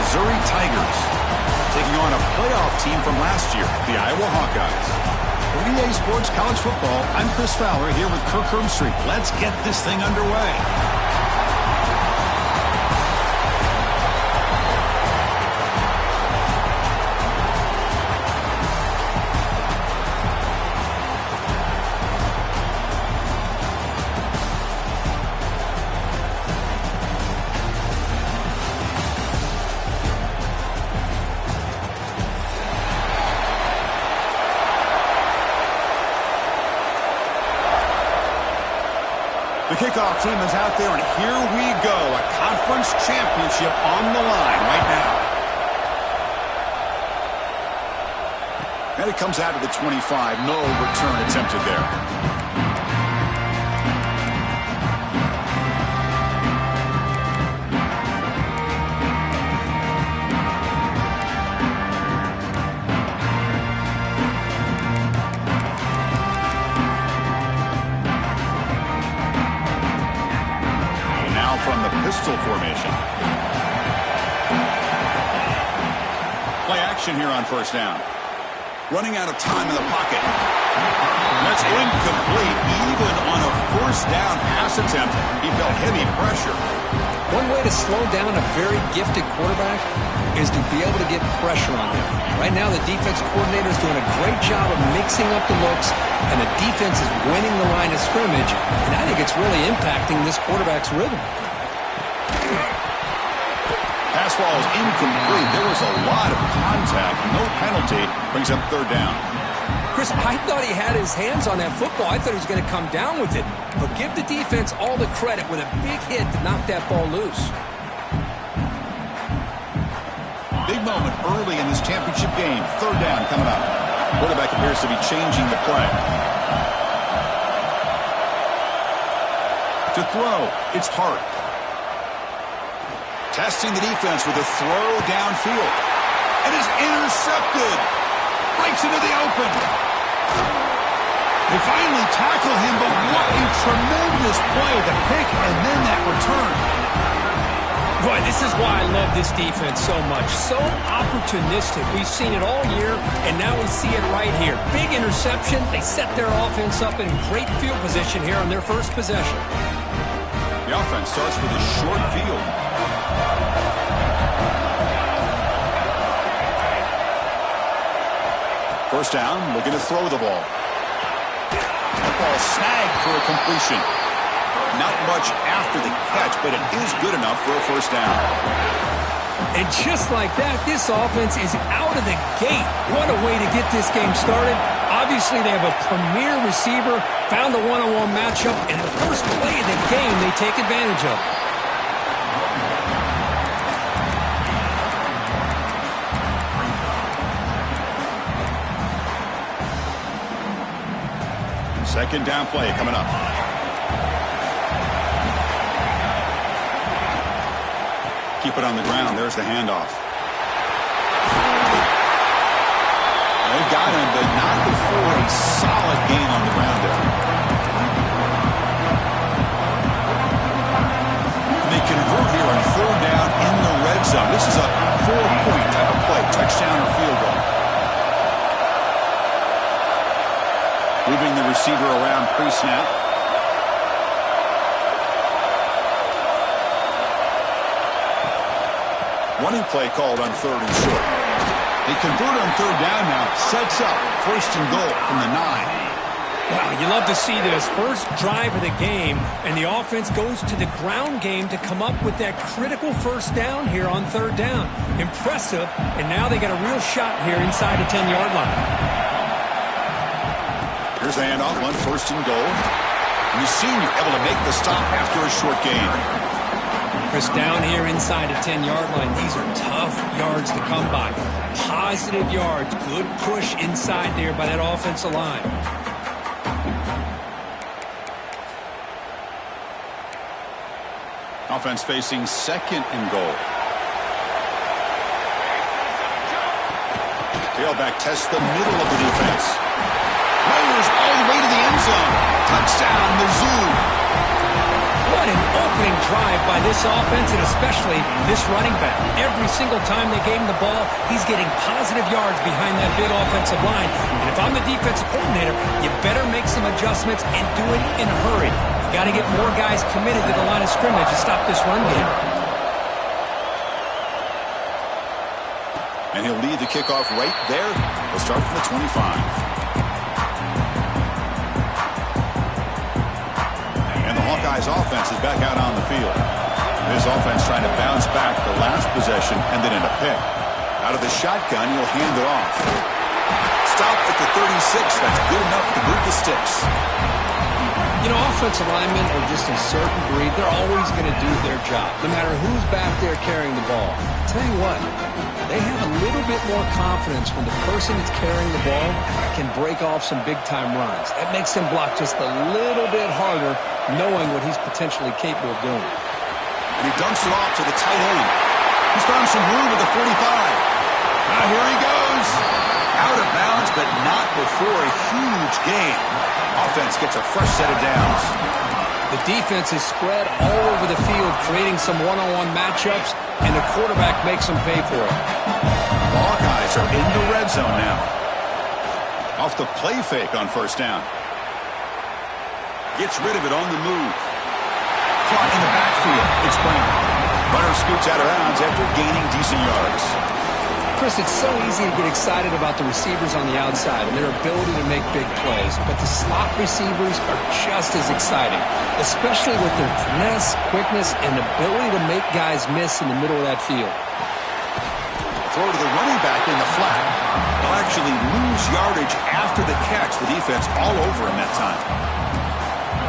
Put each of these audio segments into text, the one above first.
Missouri Tigers, taking on a playoff team from last year, the Iowa Hawkeyes. For EA Sports College Football, I'm Chris Fowler here with Kirk Herbstreit. Let's get this thing underway. The kickoff team is out there, and here we go. A conference championship on the line right now. And it comes out of the 25. No return attempted there. From the pistol formation. Play action here on first down. Running out of time in the pocket. That's incomplete. Even on a first down pass attempt, he felt heavy pressure. One way to slow down a very gifted quarterback is to be able to get pressure on him. Right now, the defense coordinator is doing a great job of mixing up the looks, and the defense is winning the line of scrimmage, and I think it's really impacting this quarterback's rhythm. Pass ball is incomplete. There was a lot of contact. No penalty. Brings up third down. Chris, I thought he had his hands on that football. I thought he was going to come down with it. But give the defense all the credit with a big hit to knock that ball loose. Big moment early in this championship game. Third down coming up. Quarterback appears to be changing the play. To throw, it's Hart. Testing the defense with a throw downfield. It is intercepted. Breaks into the open. They finally tackle him, but what a tremendous play. The pick and then that return. Boy, this is why I love this defense so much. So opportunistic. We've seen it all year, and now we see it right here. Big interception. They set their offense up in great field position here on their first possession. The offense starts with a short field. First down, looking to throw the ball. That ball snagged for a completion. Not much after the catch, but it is good enough for a first down. And just like that, this offense is out of the gate. What a way to get this game started. Obviously, they have a premier receiver, found a one-on-one matchup, and the first play of the game they take advantage of. Second down play coming up. Keep it on the ground. There's the handoff. They got him, but not before a solid gain on the ground there. And they convert here on third down in the red zone. This is a 4-point type of play, touchdown or field goal. Moving the receiver around pre-snap. Running play called on third and short. They convert on third down now. Sets up first and goal from the 9. Wow, you love to see this. First drive of the game, and the offense goes to the ground game to come up with that critical first down here on third down. Impressive, and now they got a real shot here inside the 10-yard line. Here's the handoff on first and goal. And the senior able to make the stop after a short gain. Chris, down here inside the 10-yard line, these are tough yards to come by. Positive yards, good push inside there by that offensive line. Offense facing second and goal. Tailback tests the middle of the defense. Riders all the way to the end zone. Touchdown, Mizzou. What an opening drive by this offense, and especially this running back. Every single time they gave him the ball, he's getting positive yards behind that big offensive line. And if I'm the defensive coordinator, you better make some adjustments and do it in a hurry. You got to get more guys committed to the line of scrimmage to stop this run game. And he'll lead the kickoff right there. They'll start from the 25. Hawkeyes offense is back out on the field. This offense trying to bounce back the last possession and then in a pick. Out of the shotgun, he'll hand it off. Stopped at the 36. That's good enough to move the sticks. You know, offensive linemen are just a certain breed. They're always going to do their job, no matter who's back there carrying the ball. I'll tell you what, they have a little bit more confidence when the person that's carrying the ball can break off some big-time runs. That makes them block just a little bit harder, knowing what he's potentially capable of doing. And he dumps it off to the tight end. He's found some room at the 45. Now here he goes. Out of bounds, but not before a huge gain. Offense gets a fresh set of downs. The defense is spread all over the field, creating some one-on-one matchups, and the quarterback makes them pay for it. The Hawkeyes are in the red zone now. Off the play fake on first down. Gets rid of it on the move. Caught in the backfield. It's Brown. Runner scoots out of bounds after gaining decent yards. Chris, it's so easy to get excited about the receivers on the outside and their ability to make big plays, but the slot receivers are just as exciting, especially with their finesse, quickness, and ability to make guys miss in the middle of that field. Throw to the running back in the flat. They'll actually lose yardage after the catch. The defense all over him that time.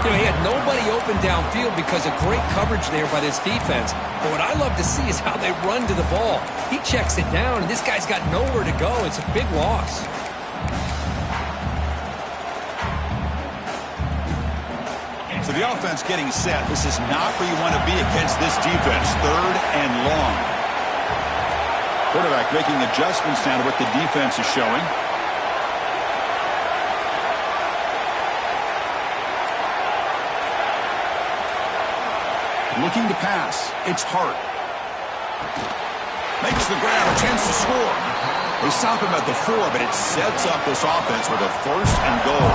You know, he had nobody open downfield because of great coverage there by this defense. But what I love to see is how they run to the ball. He checks it down, and this guy's got nowhere to go. It's a big loss. So the offense getting set. This is not where you want to be against this defense. Third and long. Quarterback making adjustments now to what the defense is showing. Looking to pass. It's Hart. Makes the grab. A chance to score. They stop him at the 4, but it sets up this offense with a first and goal.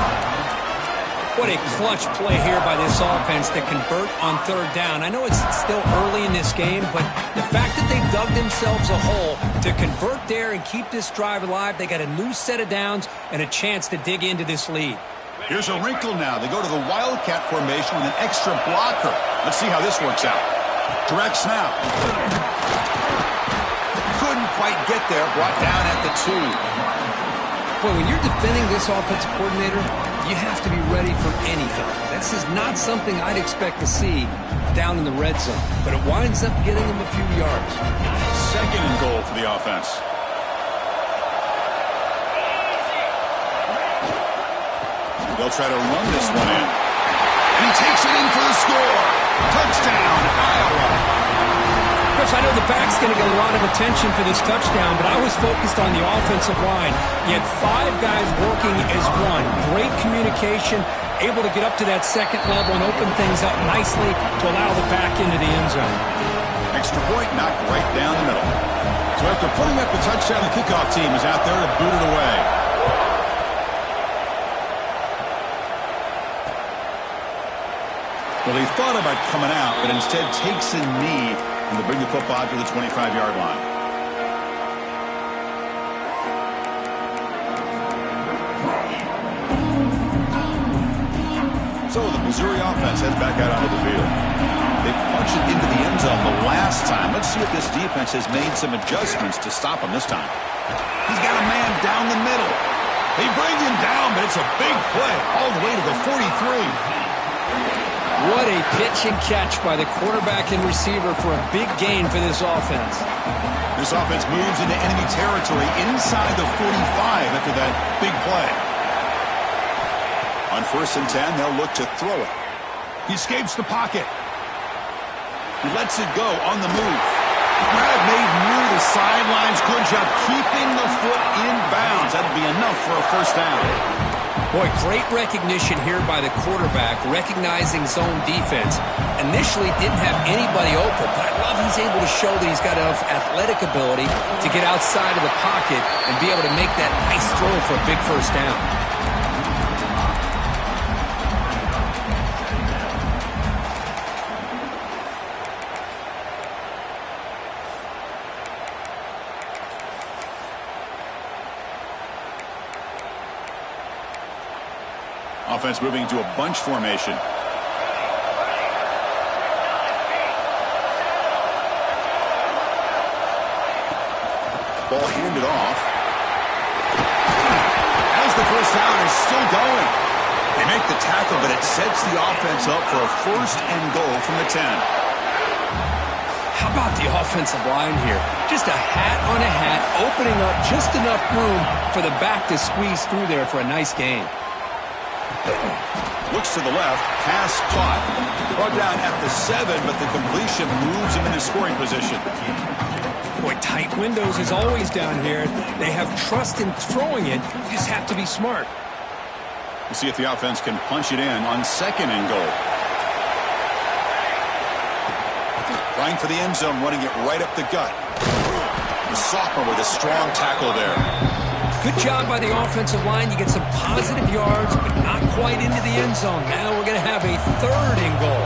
What a clutch play here by this offense to convert on third down. I know it's still early in this game, but the fact that they dug themselves a hole to convert there and keep this drive alive, they got a new set of downs and a chance to dig into this lead. Here's a wrinkle now. They go to the Wildcat formation with an extra blocker. Let's see how this works out. Direct snap. Couldn't quite get there. Brought down at the 2. Boy, when you're defending this offensive coordinator, you have to be ready for anything. This is not something I'd expect to see down in the red zone, but it winds up getting them a few yards. Second and goal for the offense. They'll try to run this one in. And he takes it in for the score. Touchdown, Iowa. Chris, I know the back's going to get a lot of attention for this touchdown, but I was focused on the offensive line. You had 5 guys working as one. Great communication, able to get up to that second level and open things up nicely to allow the back into the end zone. Extra point knocked right down the middle. So after putting up the touchdown, the kickoff team is out there to boot it away. Well, he thought about coming out, but instead takes a knee and to bring the football to the 25-yard line. So the Missouri offense heads back out onto the field. They punched it into the end zone the last time. Let's see if this defense has made some adjustments to stop him this time. He's got a man down the middle. They bring him down, but it's a big play all the way to the 43. What a pitch and catch by the quarterback and receiver for a big gain for this offense. This offense moves into enemy territory inside the 45 after that big play. On 1st and 10, they'll look to throw it. He escapes the pocket. He lets it go on the move. Grab made near the sidelines. Good job keeping the foot in bounds. That'll be enough for a first down. Boy, great recognition here by the quarterback, recognizing zone defense. Initially didn't have anybody open, but I love he's able to show that he's got enough athletic ability to get outside of the pocket and be able to make that nice throw for a big first down. Offense moving to a bunch formation. Ball handed off. As the first down is still going. They make the tackle, but it sets the offense up for a first and goal from the 10. How about the offensive line here? Just a hat on a hat, opening up just enough room for the back to squeeze through there for a nice gain. Looks to the left, pass caught. Brought down at the 7, but the completion moves him into scoring position. Boy, tight windows is always down here. They have trust in throwing it. You just have to be smart. We'll see if the offense can punch it in on second and goal. Trying for the end zone, running it right up the gut. The sophomore with a strong tackle there. Good job by the offensive line. You get some positive yards, but not quite into the end zone. Now we're going to have a third and goal.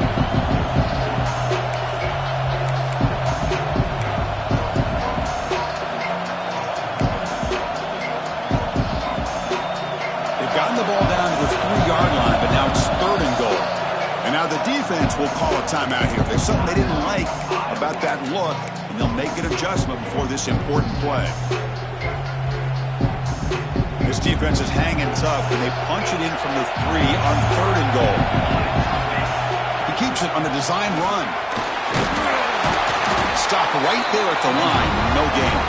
They've gotten the ball down to the 3-yard line, but now it's third and goal. And now the defense will call a timeout here. There's something they didn't like about that look, and they'll make an adjustment before this important play. This defense is hanging tough, and they punch it in from the 3 on third and goal. He keeps it on a design run. Stop right there at the line. No gain.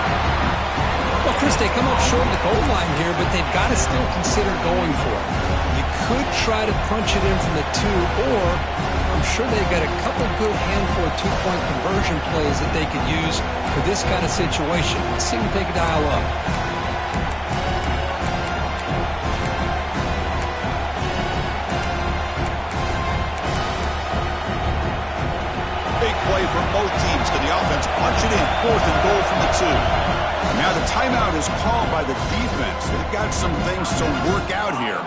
Well, Chris, they come up short of the goal line here, but they've got to still consider going for it. You could try to punch it in from the 2, or I'm sure they've got a couple good handful of two-point conversion plays that they could use for this kind of situation. Let's see what they can dial up. Play for both teams. Can the offense punch it in? Fourth and goal from the 2. Now the timeout is called by the defense. They've got some things to work out here.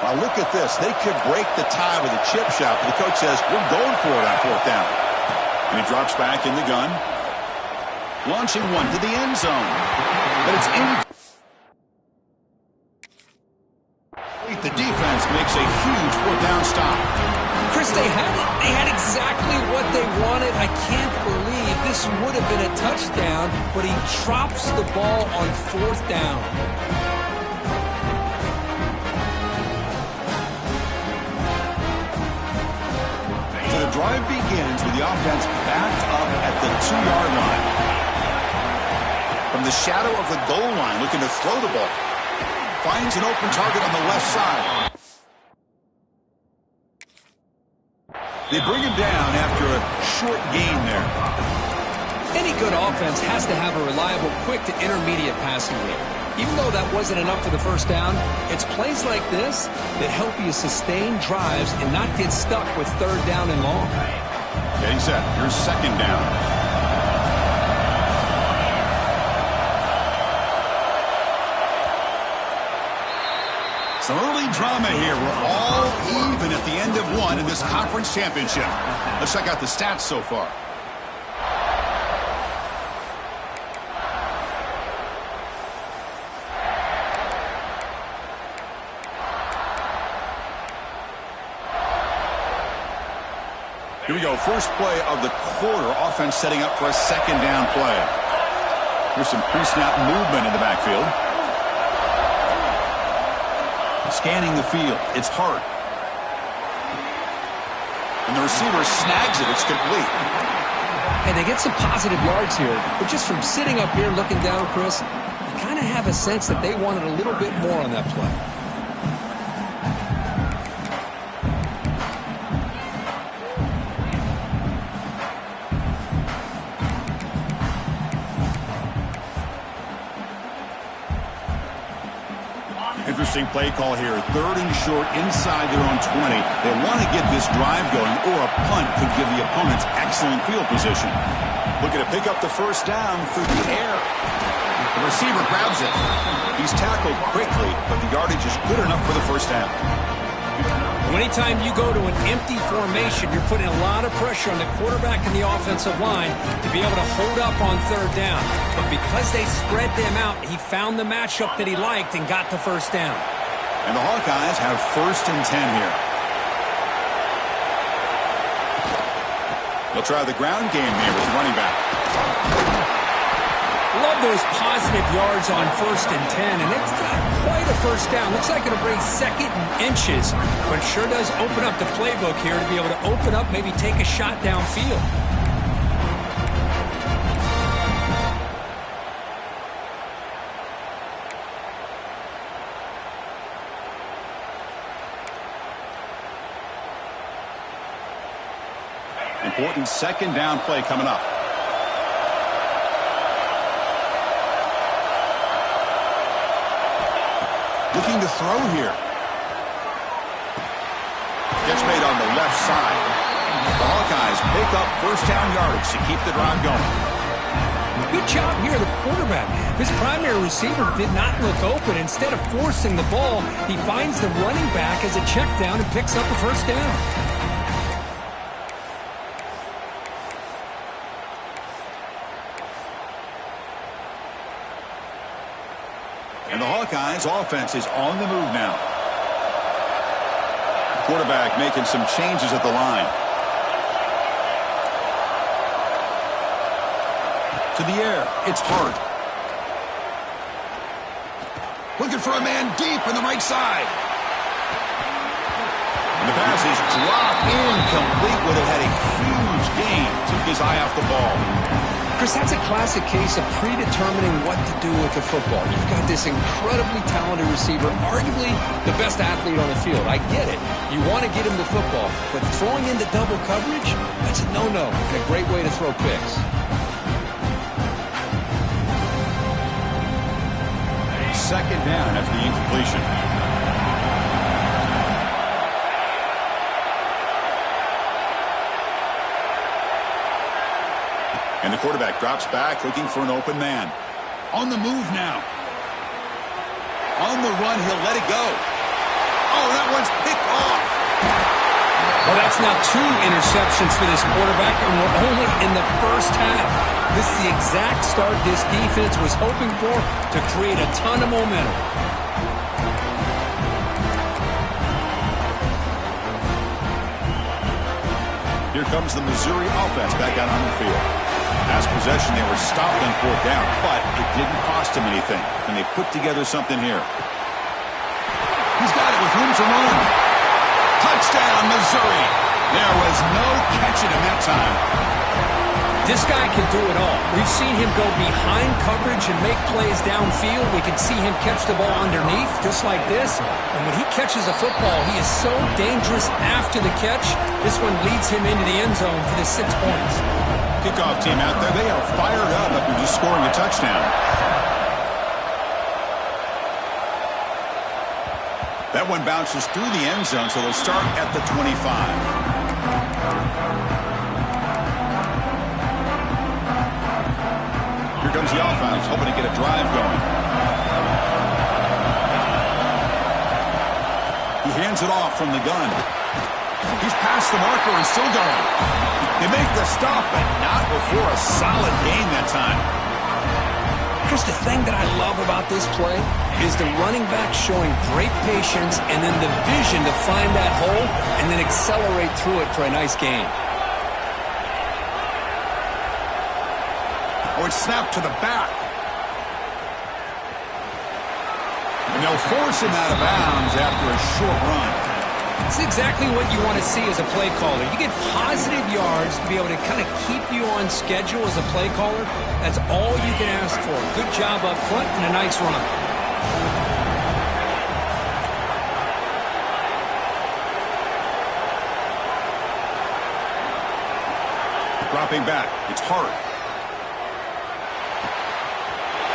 Now look at this. They could break the tie with a chip shot, but the coach says, we're going for it on fourth down. And he drops back in the gun. Launching one to the end zone. But it's in. The defense makes a huge fourth down stop. Chris, they had it. They had exactly what they wanted. I can't believe this would have been a touchdown, but he drops the ball on fourth down. So the drive begins with the offense backed up at the 2-yard line. From the shadow of the goal line, looking to throw the ball. Finds an open target on the left side. They bring him down after a short gain there. Any good offense has to have a reliable, quick to intermediate passing game. Even though that wasn't enough for the first down, it's plays like this that help you sustain drives and not get stuck with third down and long. Getting set. Here's second down. Some early drama here. We're all even at the end of one in this conference championship. Let's check out the stats so far. Here we go. First play of the quarter. Offense setting up for a second down play. Here's some pre-snap movement in the backfield. Scanning the field. It's Hart. And the receiver snags it. It's complete. And they get some positive yards here. But just from sitting up here looking down, Chris, you kind of have a sense that they wanted a little bit more on that play. Interesting play call here. 3rd and short inside their own 20. They want to get this drive going, or a punt could give the opponents excellent field position. Looking to pick up the first down through the air. The receiver grabs it. He's tackled quickly, but the yardage is good enough for the first down. Anytime you go to an empty formation, you're putting a lot of pressure on the quarterback and the offensive line to be able to hold up on 3rd down. But because they spread them out, he found the matchup that he liked and got the first down. And the Hawkeyes have 1st and 10 here. They'll try the ground game here with the running back. Love those positive yards on 1st and 10, and it's not quite a first down. Looks like it'll bring 2nd and inches, but it sure does open up the playbook here to be able to open up, maybe take a shot downfield. Important 2nd down play coming up. Looking to throw here. Gets made on the left side. The Hawkeyes pick up 1st down yardage to keep the drive going. Good job here, the quarterback. His primary receiver did not look open. Instead of forcing the ball, he finds the running back as a check down and picks up a first down. And the Hawkeyes offense is on the move now. Quarterback making some changes at the line. To the air, it's Hart. Looking for a man deep in the right side. And the pass is dropped incomplete. Would have had a huge gain. Took his eye off the ball. Chris, that's a classic case of predetermining what to do with the football. You've got this incredibly talented receiver, arguably the best athlete on the field. I get it. You want to get him the football, but throwing into double coverage, that's a no-no and a great way to throw picks. 2nd down after the incompletion. And the quarterback drops back, looking for an open man. On the move now. On the run, he'll let it go. Oh, that one's picked off. Well, that's now 2 interceptions for this quarterback, and we're only in the first half. This is the exact start this defense was hoping for to create a ton of momentum. Here comes the Missouri offense back out on the field. As possession, they were stopped on 4th down, but it didn't cost them anything. And they put together something here. He's got it with room to run. Touchdown, Missouri. There was no catching him that time. This guy can do it all. We've seen him go behind coverage and make plays downfield. We can see him catch the ball underneath, just like this. And when he catches a football, he is so dangerous after the catch. This one leads him into the end zone for the 6 points. Kickoff team out there, they are fired up after just scoring a touchdown. That one bounces through the end zone, so they'll start at the 25. Here comes the offense, hoping to get a drive going. He hands it off from the gun. He's past the marker and still going. They make the stop, but not before a solid gain that time. Chris, the thing that I love about this play is the running back showing great patience and then the vision to find that hole and then accelerate through it for a nice gain. Oh, it's snapped to the back. And they'll force him out of bounds after a short run. It's exactly what you want to see as a play caller. You get positive yards to be able to kind of keep you on schedule as a play caller. That's all you can ask for. Good job up front and a nice run. Dropping back. It's Hart.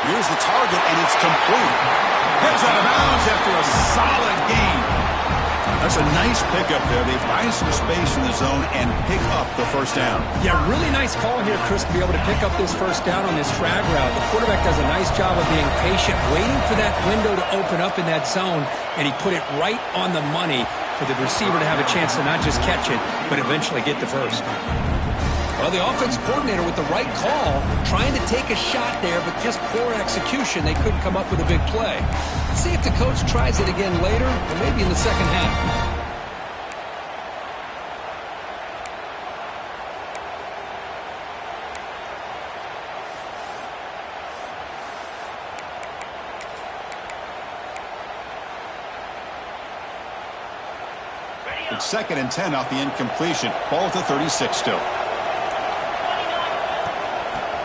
Here's the target, and it's complete. Heads out of bounds after a solid gain. That's a nice pickup there. They find some space in the zone and pick up the first down. Yeah, really nice call here, Chris, to be able to pick up this first down on this drag route. The quarterback does a nice job of being patient, waiting for that window to open up in that zone, and he put it right on the money for the receiver to have a chance to not just catch it, but eventually get the first. Well, the offense coordinator with the right call, trying to take a shot there, but just poor execution. They couldn't come up with a big play. Let's see if the coach tries it again later, or maybe in the second half. It's 2nd and 10 off the incompletion. Ball to 36 still.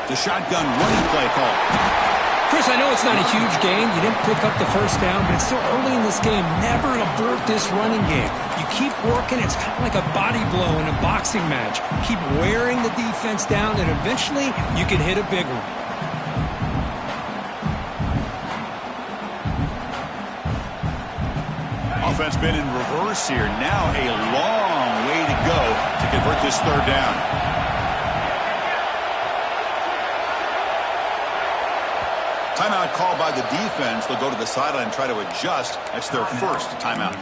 The shotgun running play call. Chris, I know it's not a huge game. You didn't pick up the first down, but it's still early in this game. Never avert this running game. You keep working. It's kind of like a body blow in a boxing match. Keep wearing the defense down, and eventually you can hit a big one. Offense been in reverse here. Now a long way to go to convert this third down. Timeout called by the defense. They'll go to the sideline and try to adjust. That's their first timeout.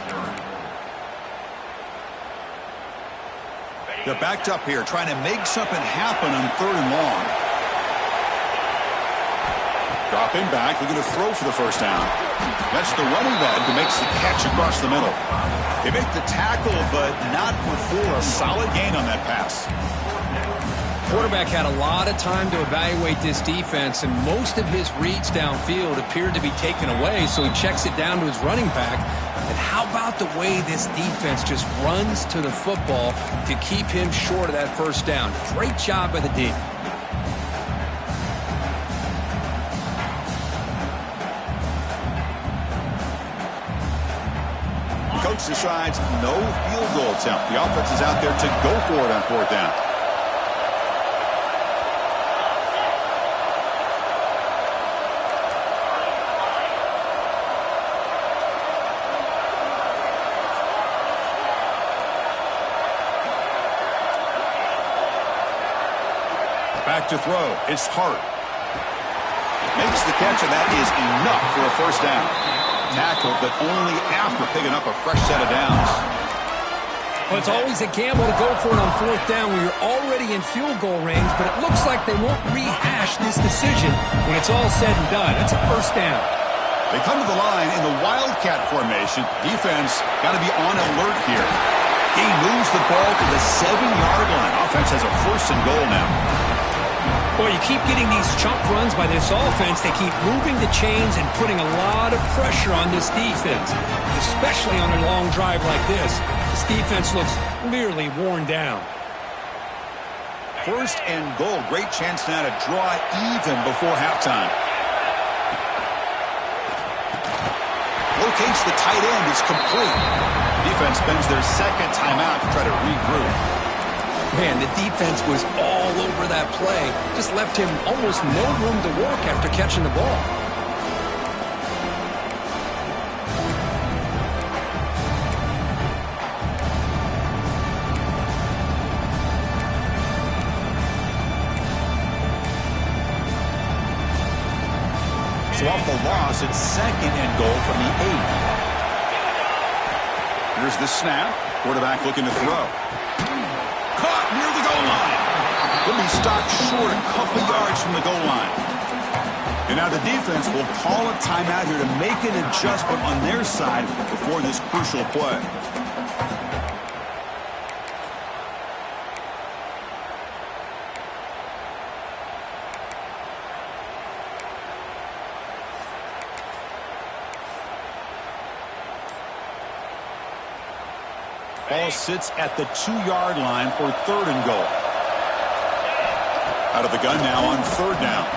They're backed up here, trying to make something happen on 3rd and long. Dropping back, looking to throw for the first down. That's the running back who makes the catch across the middle. They make the tackle, but not before a solid gain on that pass. Quarterback had a lot of time to evaluate this defense, and most of his reads downfield appeared to be taken away, so he checks it down to his running back. And how about the way this defense just runs to the football to keep him short of that first down? Great job by the D. Coach decides no field goal attempt. The offense is out there to go for it on 4th down. Back to throw. It's Hart. Makes the catch, and that is enough for a first down. Tackled, but only after picking up a fresh set of downs. Well, it's always a gamble to go for it on 4th down when you're already in field goal range, but it looks like they won't rehash this decision when it's all said and done. It's a first down. They come to the line in the Wildcat formation. Defense got to be on alert here. He moves the ball to the 7-yard line. Offense has a 1st and goal now. Boy, you keep getting these chunk runs by this offense. They keep moving the chains and putting a lot of pressure on this defense, especially on a long drive like this. This defense looks clearly worn down. 1st and goal. Great chance now to draw even before halftime. Locates the tight end. It's complete. Defense spends their 2nd timeout to try to regroup. Man, the defense was all over that play. Just left him almost no room to work after catching the ball. So off the loss, it's 2nd and goal from the 8. Here's the snap. Quarterback looking to throw. Caught near the goal line. He'll be stopped short a couple yards from the goal line. And now the defense will call a timeout here to make an adjustment on their side before this crucial play. Ball sits at the 2-yard line for 3rd and goal. Out of the gun now on 3rd down.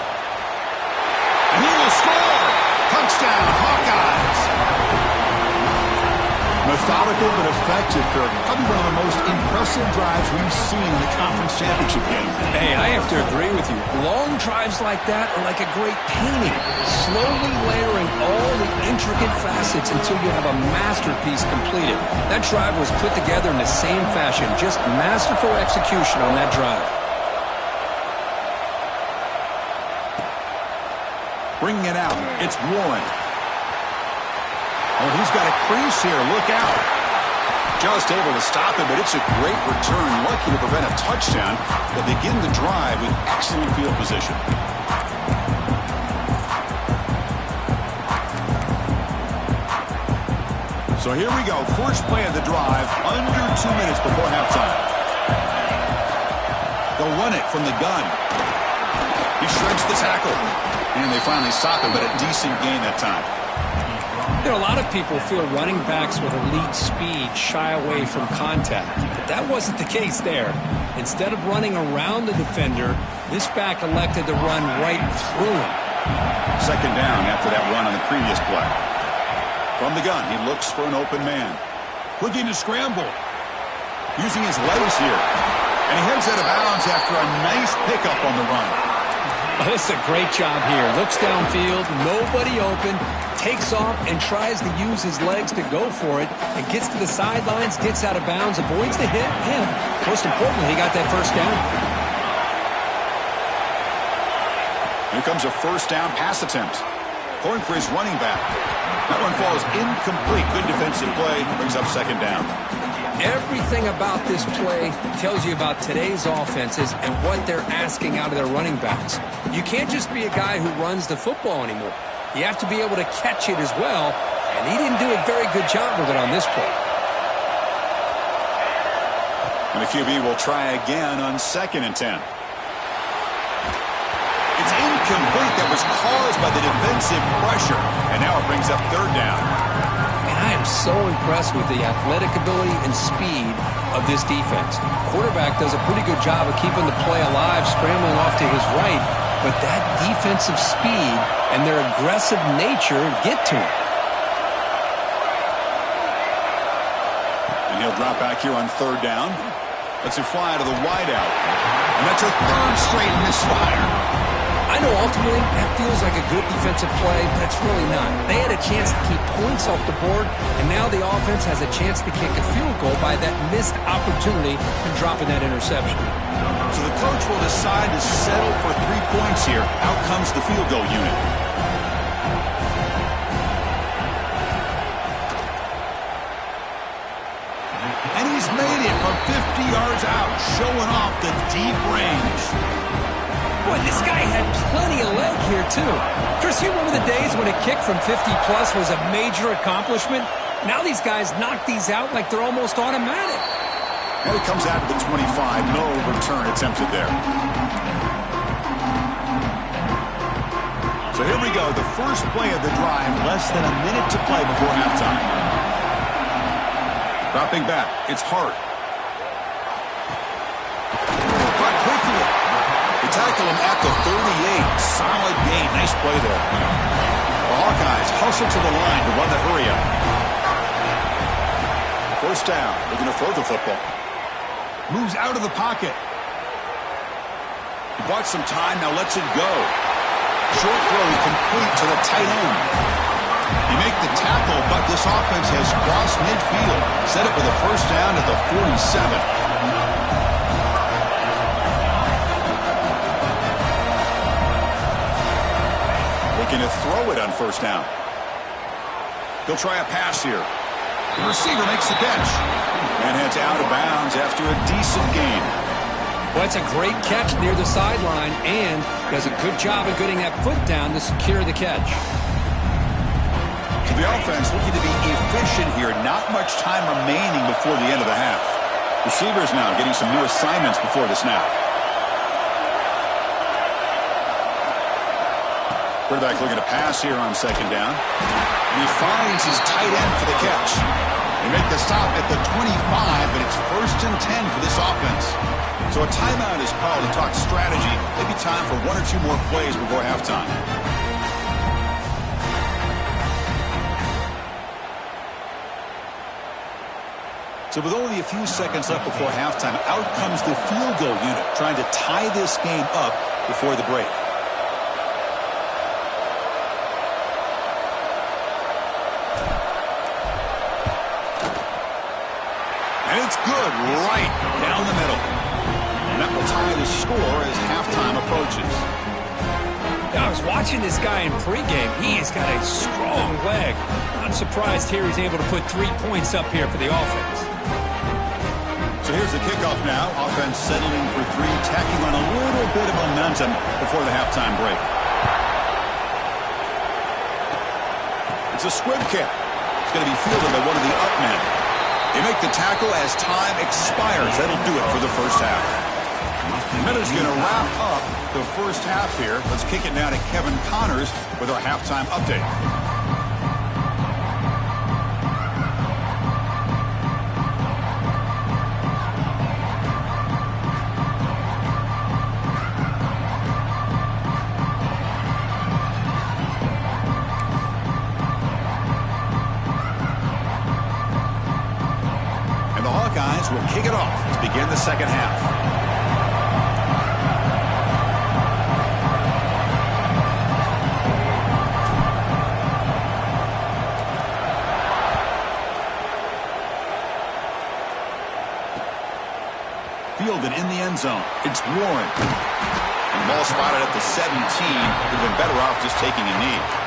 And he will score! Touchdown, Hawkeyes! Methodical but effective, Kirk. Probably one of the most impressive drives we've seen in the conference championship game. Hey, I have to agree with you. Long drives like that are like a great painting, slowly layering all the intricate facets until you have a masterpiece completed. That drive was put together in the same fashion, just masterful execution on that drive. Bringing it out, it's Warren. Oh, he's got a crease here. Look out. Just able to stop it, but it's a great return. Lucky to prevent a touchdown. They begin the drive with excellent field position. So here we go. First play of the drive, under 2 minutes before halftime. They'll run it from the gun. He shreds the tackle. And they finally stop him, but a decent gain that time. You know, a lot of people feel running backs with elite speed shy away from contact. But that wasn't the case there. Instead of running around the defender, this back elected to run right through him. Second down after that run on the previous play. From the gun, he looks for an open man. Looking to scramble. Using his legs here. And he heads out of bounds after a nice pickup on the run. Oh, this is a great job here. Looks downfield, nobody open, takes off and tries to use his legs to go for it, and gets to the sidelines, gets out of bounds, avoids the hit, and most importantly, he got that first down. Here comes a first down pass attempt. Going for his running back. That one falls incomplete. Good defensive play. Brings up second down. Everything about this play tells you about today's offenses and what they're asking out of their running backs. You can't just be a guy who runs the football anymore. You have to be able to catch it as well, and he didn't do a very good job with it on this play. And the QB will try again on 2nd and 10. It's incomplete. That was caused by the defensive pressure, and now it brings up 3rd down. And I am so impressed with the athletic ability and speed of this defense. Quarterback does a pretty good job of keeping the play alive, scrambling off to his right, but that defensive speed and their aggressive nature get to him. And he'll drop back here on 3rd down. Lets it fly to the wideout. And that's a 3rd straight misfire. I know ultimately that feels like a good defensive play, but it's really not. They had a chance to keep points off the board, and now the offense has a chance to kick a field goal by that missed opportunity and dropping that interception. So the coach will decide to settle for 3 points here. Out comes the field goal unit. And he's made it from 50 yards out, showing off the deep range. Boy, this guy had plenty of leg here, too. Chris, you remember the days when a kick from 50-plus was a major accomplishment? Now these guys knock these out like they're almost automatic. And it comes out to the 25. No return attempted there. So here we go. The first play of the drive. Less than a minute to play before halftime. Dropping back. It's Hart. Caught quickly. They tackle him at the 38. Solid gain. Nice play there. The Hawkeyes hustle to the line to run the hurry up. First down. Looking to throw the football. Moves out of the pocket. He bought some time. Now lets it go. Short throw complete to the tight end. You make the tackle, but this offense has crossed midfield. Set up with a first down at the 47. Looking to throw it on first down. He'll try a pass here. The receiver makes the catch. And heads out of bounds after a decent gain. Well, it's a great catch near the sideline and does a good job of getting that foot down to secure the catch. So the offense looking to be efficient here. Not much time remaining before the end of the half. Receivers now getting some new assignments before the snap. Quarterback looking to pass here on second down. And he finds his tight end for the catch. They make the stop at the 25, but it's 1st and 10 for this offense. So a timeout is called to talk strategy. Maybe time for 1 or 2 more plays before halftime. So with only a few seconds left before halftime, out comes the field goal unit, trying to tie this game up before the break. And it's good right down the middle. And that will tie the score as halftime approaches. I was watching this guy in pregame. He has got a strong leg. I'm surprised here he's able to put 3 points up here for the offense. So here's the kickoff now. Offense settling for 3, tacking on a little bit of momentum before the halftime break. It's a squib kick. It's going to be fielded by one of the up men. They make the tackle as time expires. That'll do it for the first half. Minutes going to wrap up the first half here. Let's kick it now to Kevin Connors with our halftime update. Will kick it off to begin the second half. Fielded in the end zone. It's Warren. And the ball spotted at the 17. Would have been better off just taking a knee.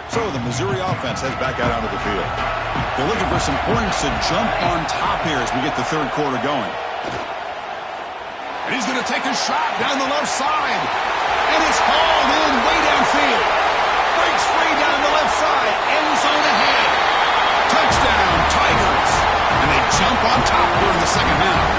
So the Missouri offense heads back out onto the field. They're looking for some points to jump on top here as we get the third quarter going. And he's going to take a shot down the left side. And it's hauled in way downfield. Breaks free down the left side. End zone ahead. Touchdown, Tigers. And they jump on top here in the second half.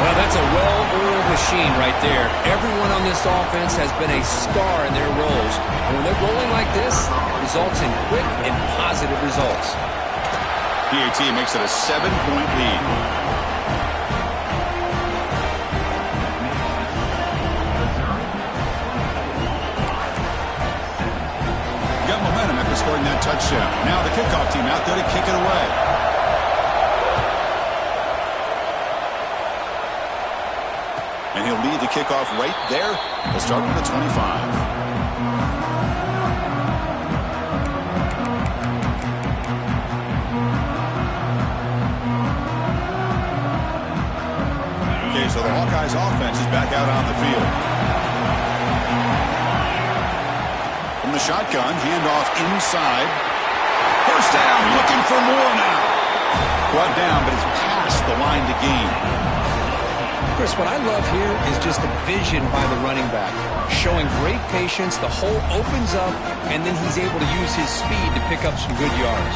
Well, that's a well-oiled machine right there. Everyone on this offense has been a star in their roles. And when they're rolling like this, it results in quick and positive results. PAT makes it a 7-point lead. Got momentum after scoring that touchdown. Now the kickoff team out there to kick it away. And he'll lead the kickoff right there. He'll start from the 25. Okay, so the Hawkeyes offense is back out on the field. From the shotgun, handoff inside. First down, looking for more now. Brought down, but it's past the line to gain. Chris, what I love here is just the vision by the running back. Showing great patience, the hole opens up, and then he's able to use his speed to pick up some good yards.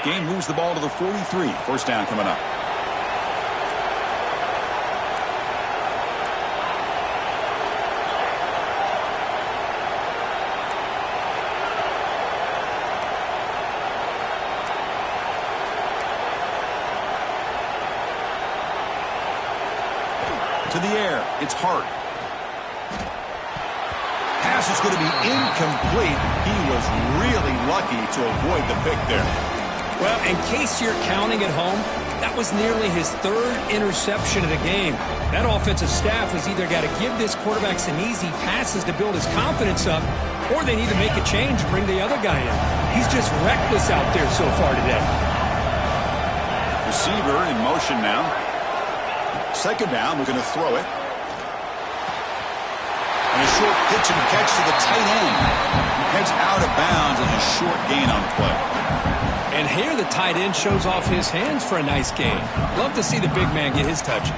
Game moves the ball to the 43. First down coming up. To the air, it's Hart. Pass is going to be incomplete. He was really lucky to avoid the pick there. Well, in case you're counting at home, that was nearly his 3rd interception of the game. That offensive staff has either got to give this quarterback some easy passes to build his confidence up, or they need to make a change and bring the other guy in. He's just reckless out there so far today. Receiver in motion now. Second down, we're going to throw it. And a short pitch and catch to the tight end. Heads out of bounds as a short gain on the play. And here the tight end shows off his hands for a nice gain. Love to see the big man get his touches.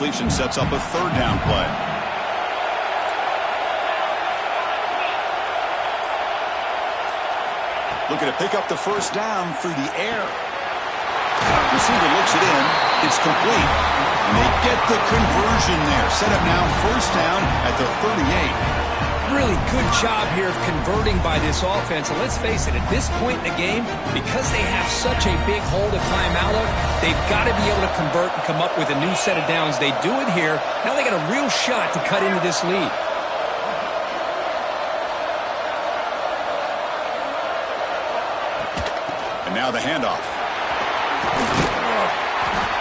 completion sets up a third down play. Looking to pick up the first down through the air. Receiver looks it in. It's complete. And they get the conversion there. Set up now first down at the 38. Really good job here of converting by this offense. And let's face it, at this point in the game, because they have such a big hole to climb out of, they've got to be able to convert and come up with a new set of downs. They do it here. Now they got a real shot to cut into this lead. And now the handoff.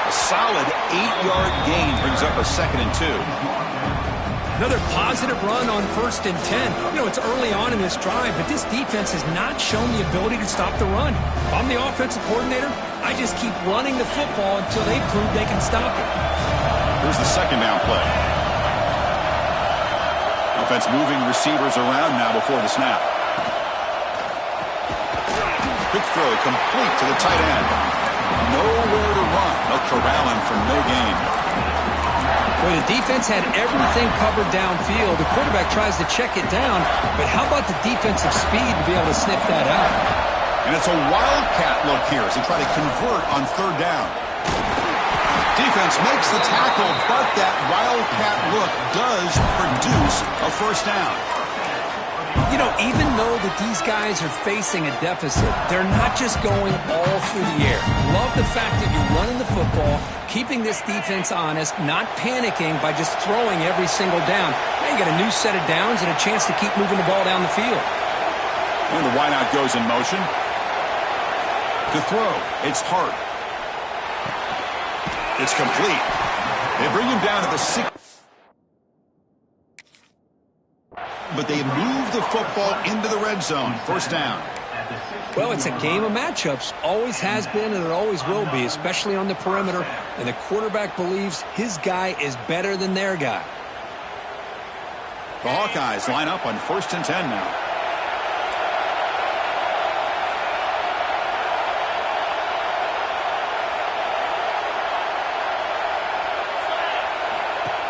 A solid 8-yard gain brings up a 2nd and 2. Another positive run on 1st and 10. You know, it's early on in this drive, but this defense has not shown the ability to stop the run. If I'm the offensive coordinator, I just keep running the football until they prove they can stop it. Here's the 2nd down play. Offense moving receivers around now before the snap. Quick throw complete to the tight end. Nowhere to run. They'll corral him for no gain. Well, the defense had everything covered downfield. The quarterback tries to check it down, but how about the defensive speed to be able to sniff that out? And it's a wildcat look here as they try to convert on 3rd down. Defense makes the tackle, but that wildcat look does produce a first down. You know, even though that these guys are facing a deficit, they're not just going all through the air. Love the fact that you're running the football, keeping this defense honest, not panicking by just throwing every single down. Now you got a new set of downs and a chance to keep moving the ball down the field. And the wideout goes in motion. To throw, it's Hart. It's complete. They bring him down to the 6. But they move the football into the red zone. First down. Well, it's a game of matchups. Always has been and it always will be, especially on the perimeter. And the quarterback believes his guy is better than their guy. The Hawkeyes line up on 1st and 10 now.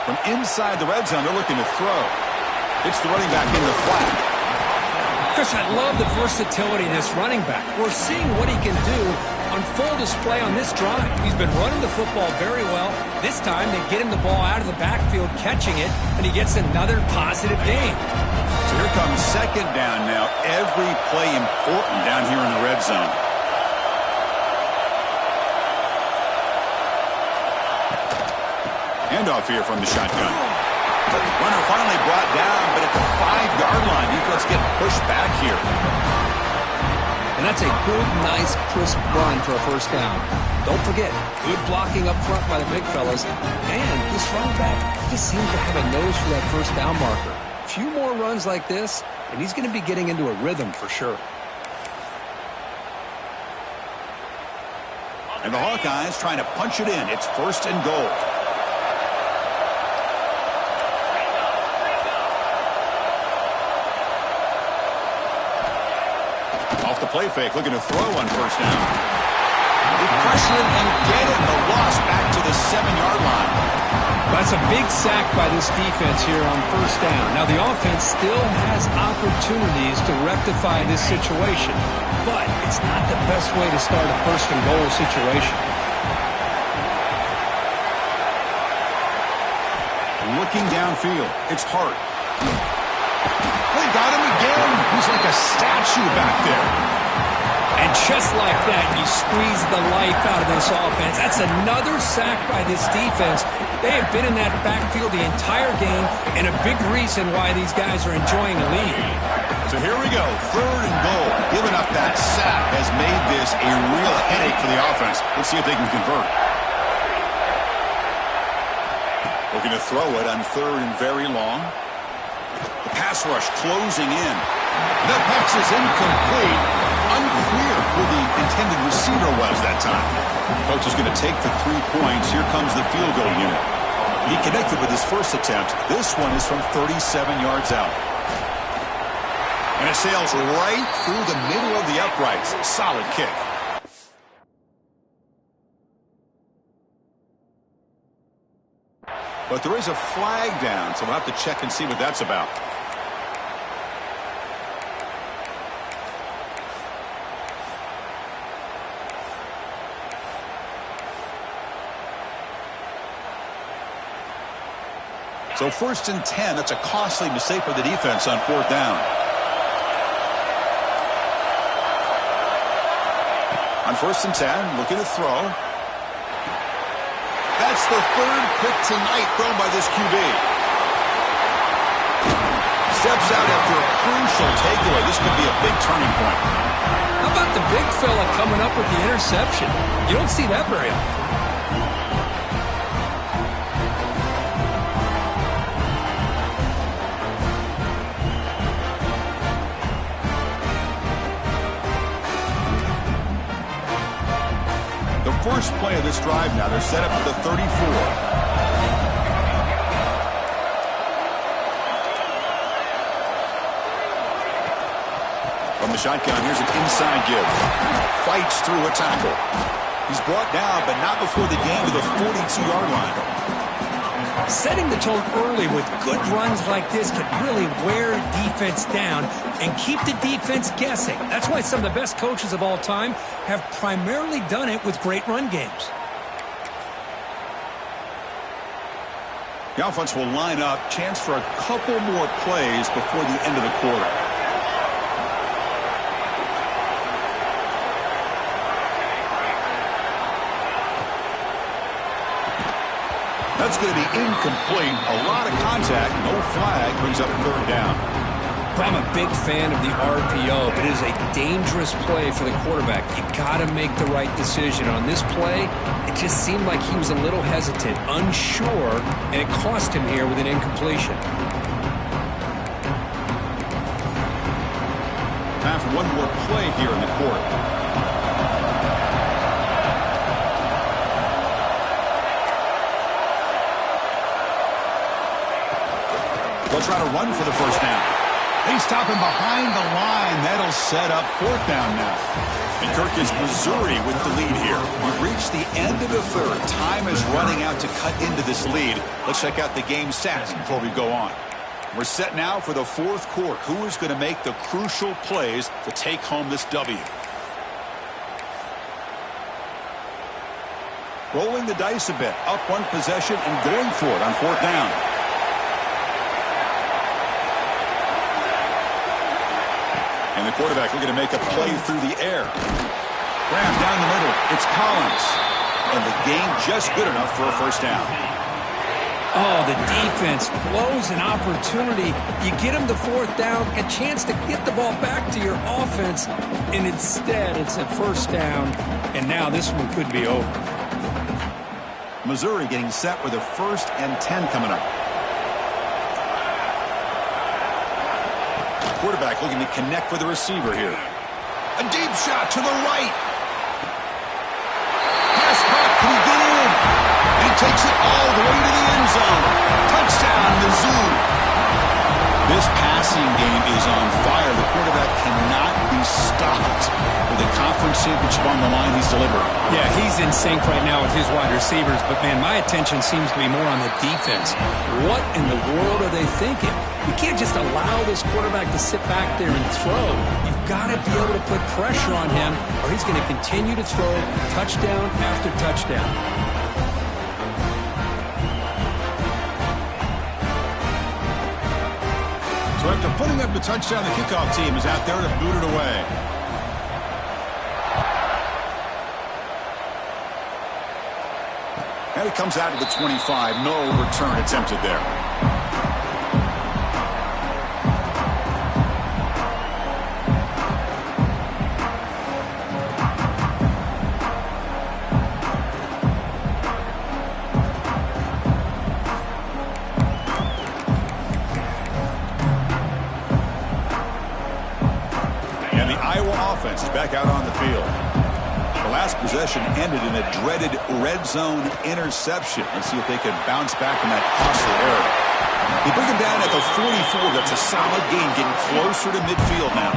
From inside the red zone, they're looking to throw. It's the running back in the flat. Chris, I love the versatility of this running back. We're seeing what he can do on full display on this drive. He's been running the football very well. This time, they get him the ball out of the backfield, catching it, and he gets another positive gain. So here comes 2nd down now. Every play important down here in the red zone. Handoff here from the shotgun. Runner finally brought down, but at the 5-yard line, defense getting pushed back here. And that's a good, nice, crisp run for a first down. Don't forget, good blocking up front by the big fellas. And this running back just seems to have a nose for that first down marker. A few more runs like this, and he's going to be getting into a rhythm for sure. And the Hawkeyes trying to punch it in. It's 1st and goal. The play fake, looking to throw on 1st down. They pressure it and get it. The loss back to the 7-yard line. That's a big sack by this defense here on 1st down. Now the offense still has opportunities to rectify this situation, but it's not the best way to start a 1st and goal situation. Looking downfield, it's Hart. They got him again. He's like a statue back there. And just like that, you squeeze the life out of this offense. That's another sack by this defense. They have been in that backfield the entire game, and a big reason why these guys are enjoying a lead. So here we go, 3rd and goal. Giving up that sack has made this a real headache for the offense. Let's see if they can convert. Looking to throw it on 3rd and very long. The pass rush closing in. The pass is incomplete. Unclear who the intended receiver was that time. Coach is going to take the 3 points. Here comes the field goal unit. He connected with his first attempt. This one is from 37 yards out. And it sails right through the middle of the uprights. Solid kick. But there is a flag down, so we'll have to check and see what that's about. So 1st and 10, that's a costly mistake for the defense on 4th down. On 1st and 10, looking to throw. That's the 3rd pick tonight thrown by this QB. Steps out after a crucial takeaway. This could be a big turning point. How about the big fella coming up with the interception? You don't see that very often. First play of this drive now. They're set up at the 34. From the shotgun, here's an inside give. Fights through a tackle. He's brought down, but not before the game to the 42-yard line. Setting the tone early with good runs like this can really wear defense down and keep the defense guessing. That's why some of the best coaches of all time have primarily done it with great run games. The offense will line up. Chance for a couple more plays before the end of the quarter. That's going to be incomplete. A lot of contact. No flag. Brings up 3rd down. I'm a big fan of the RPO, but it is a dangerous play for the quarterback. You got to make the right decision. On this play, it just seemed like he was a little hesitant, unsure, and it cost him here with an incompletion. Time for one more play here in the quarter. They'll try to run for the 1st down. They stop him behind the line. That'll set up 4th down now. And Kirk is Missouri with the lead here. We've reached the end of the 3rd. Time is running out to cut into this lead. Let's check out the game stats before we go on. We're set now for the 4th quarter. Who is going to make the crucial plays to take home this W? Rolling the dice a bit. Up one possession and going for it on 4th down. And the quarterback looking to make a play through the air. Graham down the middle. It's Collins. And the gain just good enough for a 1st down. Oh, the defense blows an opportunity. You get him the 4th down, a chance to get the ball back to your offense, and instead it's a 1st down, and now this one could be over. Missouri getting set with a 1st and 10 coming up. Quarterback looking to connect with the receiver here. A deep shot to the right. Pass caught. Can he get in? And he takes it all the way to the end zone. Touchdown, Mizzou. This passing game is on fire. The quarterback cannot be stopped. With the conference championship on the line, he's delivering. Yeah, he's in sync right now with his wide receivers, but man, my attention seems to be more on the defense. What in the world are they thinking? You can't just allow this quarterback to sit back there and throw. You've got to be able to put pressure on him, or he's going to continue to throw touchdown after touchdown. So after putting up the touchdown, the kickoff team is out there to boot it away. And it comes out to the 25. No return attempted there. Offense is back out on the field. The last possession ended in a dreaded red zone interception. Let's see if they can bounce back from that costly error. They bring him down at the 44. That's a solid gain, getting closer to midfield now.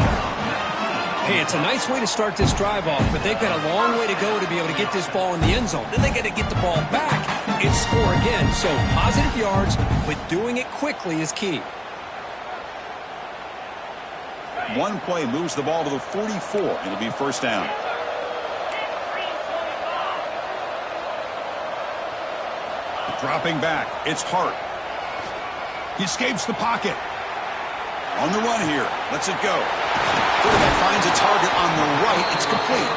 Hey, it's a nice way to start this drive off, but they've got a long way to go to be able to get this ball in the end zone. Then they got to get the ball back it's score again. So positive yards, but doing it quickly is key. One play moves the ball to the 44. It'll be first down. Dropping back, it's Hart. He escapes the pocket. On the run here, lets it go. Quarterback finds a target on the right. It's complete.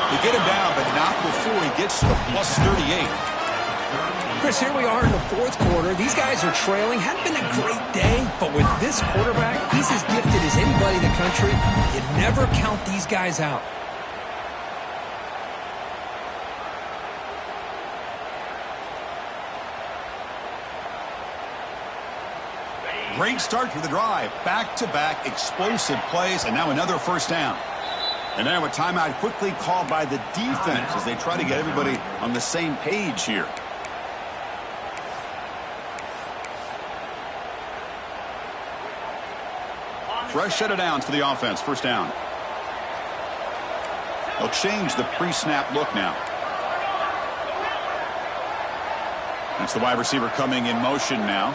They get him down, but not before he gets to the plus 38. Chris, here we are in the fourth quarter. These guys are trailing. Hadn't been a great day, but with this quarterback, he's as gifted as anybody in the country. You never count these guys out. Great start to the drive. Back-to-back explosive plays, and now another first down. And now a timeout quickly called by the defense as they try to get everybody on the same page here. Fresh set of downs for the offense. First down. They'll change the pre-snap look now. That's the wide receiver coming in motion now.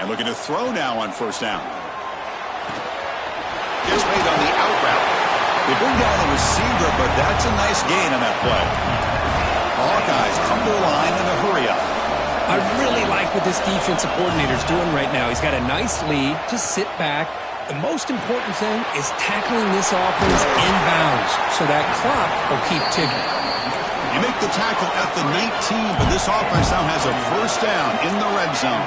And looking to throw now on first down. Gets made on the out route. They bring down the receiver, but that's a nice gain on that play. The Hawkeyes come to the line in a hurry up. I really like what this defensive coordinator is doing right now. He's got a nice lead. Just sit back. The most important thing is tackling this offense inbounds so that clock will keep ticking. You make the tackle at the 19, but this offense now has a first down in the red zone.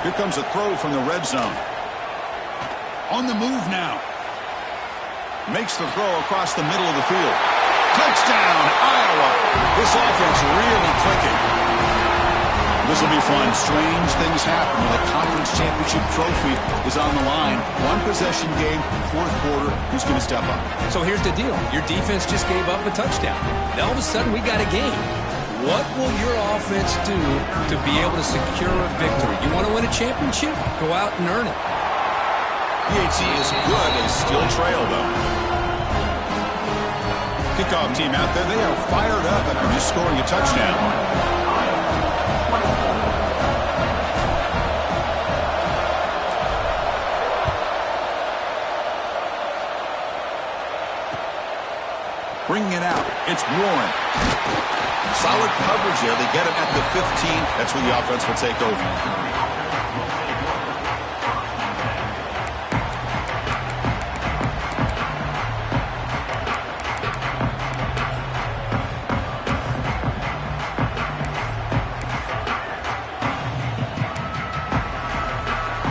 Here comes a throw from the red zone. On the move now. Makes the throw across the middle of the field. Touchdown, Iowa. This offense really clicking. This will be fun. Strange things happen when the conference championship trophy is on the line. One possession game, fourth quarter. Who's going to step up? So here's the deal. Your defense just gave up a touchdown. Now all of a sudden we got a game. What will your offense do to be able to secure a victory? You want to win a championship? Go out and earn it. PAT is good and still trail, though. Kickoff team out there. They are fired up after just scoring a touchdown. Bringing it out. It's Warren. Solid coverage there. They get him at the 15. That's where the offense will take over.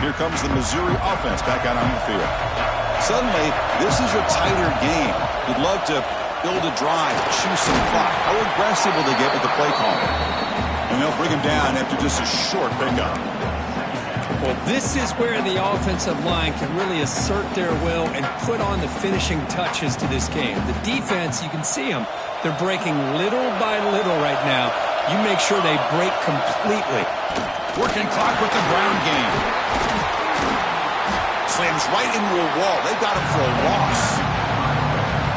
Here comes the Missouri offense back out on the field. Suddenly, this is a tighter game. You'd love to build a drive, choose some clock. How aggressive will they get with the play call? And they'll bring him down after just a short pickup. Well, this is where the offensive line can really assert their will and put on the finishing touches to this game. The defense, you can see them. They're breaking little by little right now. You make sure they break completely. Working clock with the ground game. Slams right into a wall. They got him for a loss.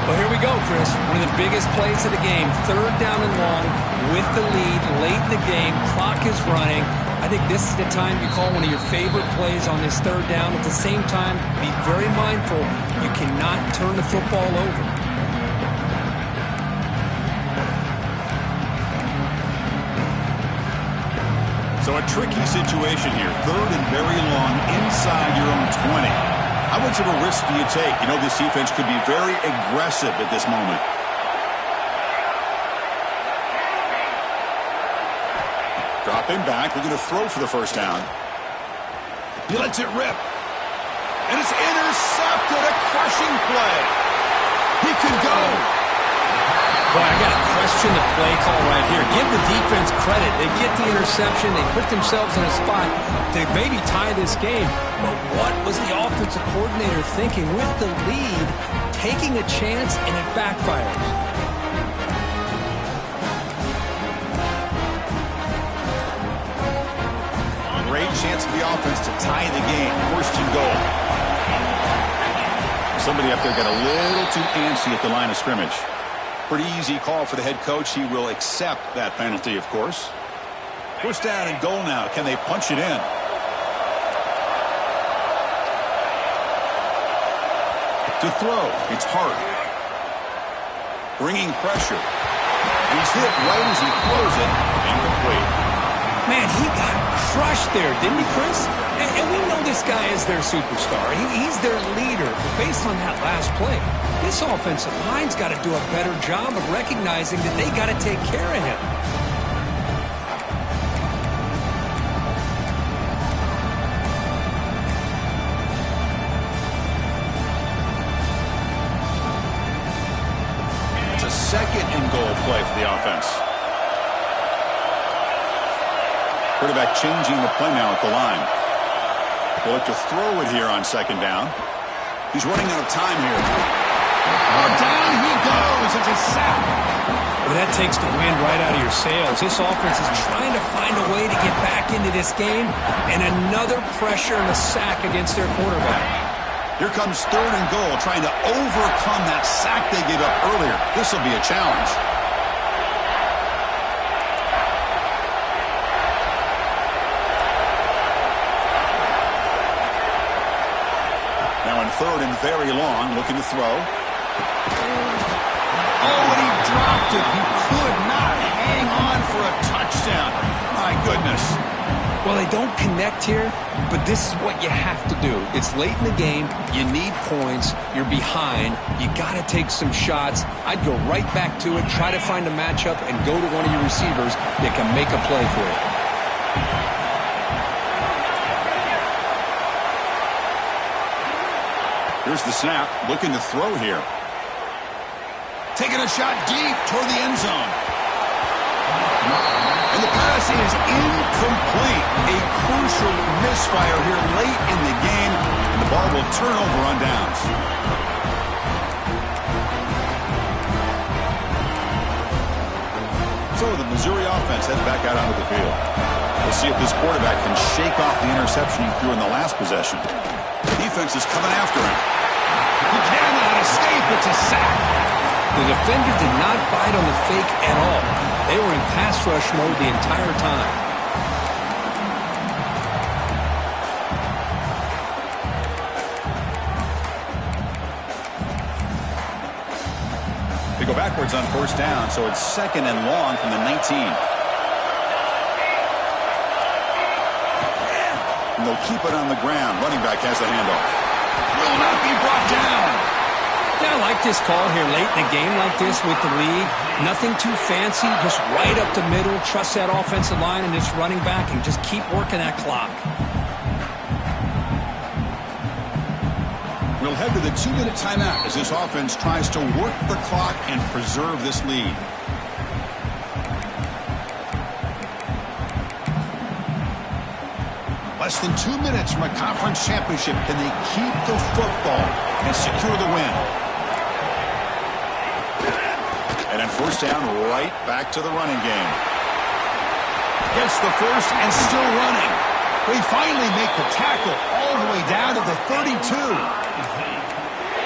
Well, here we go, Chris. One of the biggest plays of the game. Third down and long with the lead late in the game. Clock is running. I think this is the time you call one of your favorite plays on this third down. At the same time, be very mindful. You cannot turn the football over. So a tricky situation here. Third and very long inside your own 20. How much of a risk do you take? You know, this defense could be very aggressive at this moment. Dropping back. We're going to throw for the first down. He lets it rip. And it's intercepted. A crushing play. He could go. Boy, I got to question the play call right here. Give the defense credit. They get the interception. They put themselves in a spot to maybe tie this game. But what was the offensive coordinator thinking with the lead, taking a chance, and it backfires? Great chance for the offense to tie the game. First and goal. Somebody up there got a little too antsy at the line of scrimmage. Pretty easy call for the head coach. He will accept that penalty, of course. First down and goal now. Can they punch it in? To throw, it's hard. Bringing pressure. He's hit right as he throws it. Incomplete. Man, he got crushed there, didn't he, Chris? And we know this guy is their superstar. He's their leader. But based on that last play, this offensive line's got to do a better job of recognizing that they got to take care of him. It's a second and goal play for the offense. Quarterback changing the play now at the line. They'll look to throw it here on second down. He's running out of time here. Oh, down he goes. It's a sack. Well, that takes the wind right out of your sails. This offense is trying to find a way to get back into this game, and another pressure and a sack against their quarterback. Here comes third and goal, trying to overcome that sack they gave up earlier. This will be a challenge. Now in third and very long, looking to throw. Oh, and he dropped it. He could not hang on for a touchdown. My goodness. Well, they don't connect here, but this is what you have to do. It's late in the game. You need points. You're behind. You got to take some shots. I'd go right back to it, try to find a matchup, and go to one of your receivers that can make a play for you. Here's the snap, looking to throw here. Taking a shot deep toward the end zone. And the pass is incomplete. A crucial misfire here late in the game, and the ball will turn over on downs. So the Missouri offense heads back out onto the field. We'll see if this quarterback can shake off the interception he threw in the last possession. The defense is coming after him. He cannot escape. It's a sack. The defender did not bite on the fake at all. They were in pass rush mode the entire time. They go backwards on first down, so it's second and long from the 19. And they'll keep it on the ground. Running back has the handoff. Will not be brought down. Yeah, I like this call here late in a game like this with the lead. Nothing too fancy, just right up the middle. Trust that offensive line and this running back and just keep working that clock. We'll head to the 2-minute timeout as this offense tries to work the clock and preserve this lead. Less than 2 minutes from a conference championship. Can they keep the football and secure the win? And on first down, right back to the running game. Gets the first and still running. They finally make the tackle all the way down to the 32.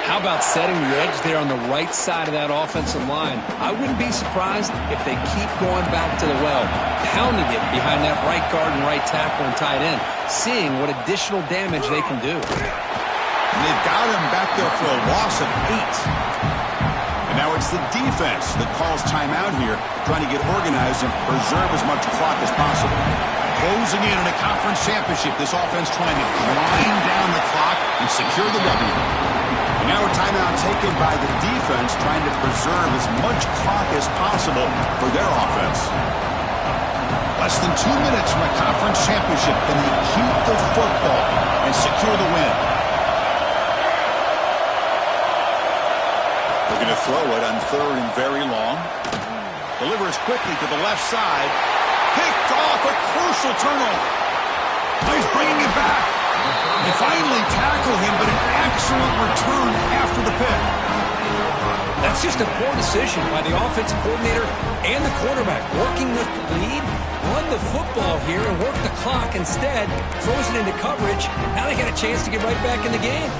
How about setting the edge there on the right side of that offensive line? I wouldn't be surprised if they keep going back to the well, pounding it behind that right guard and right tackle and tight end, seeing what additional damage they can do. And they've got him back there for a loss of 8. And now it's the defense that calls timeout here, trying to get organized and preserve as much clock as possible. Closing in a conference championship, this offense trying to grind down the clock and secure the W. And now a timeout taken by the defense, trying to preserve as much clock as possible for their offense. Less than 2 minutes from a conference championship. Can they keep the football and secure the win? Looking to throw it on third and very long. Delivers quickly to the left side. Picked off, a crucial turnover. He's bringing it back. They finally tackle him, but an excellent return after the pick. That's just a poor decision by the offensive coordinator and the quarterback. Working with the lead, run the football here and work the clock. Instead, throws it into coverage. Now they got a chance to get right back in the game.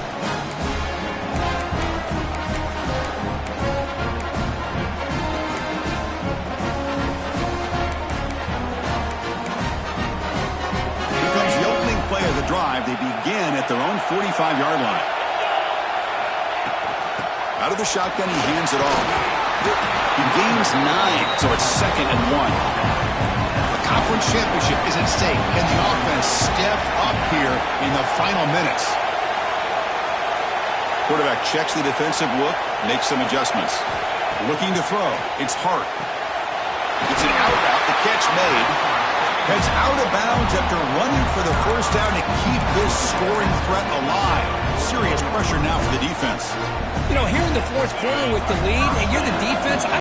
they begin at their own 45-yard line. Out of the shotgun, he hands it off. He gains 9, so it's 2nd and 1. The conference championship is at stake. Can the offense step up here in the final minutes? Quarterback checks the defensive look, makes some adjustments. Looking to throw. It's Hart. It's an out route. The catch made. Heads out of bounds after running for the first down to keep this scoring threat alive. Serious pressure now for the defense. You know, here in the fourth quarter with the lead, and you're the defense,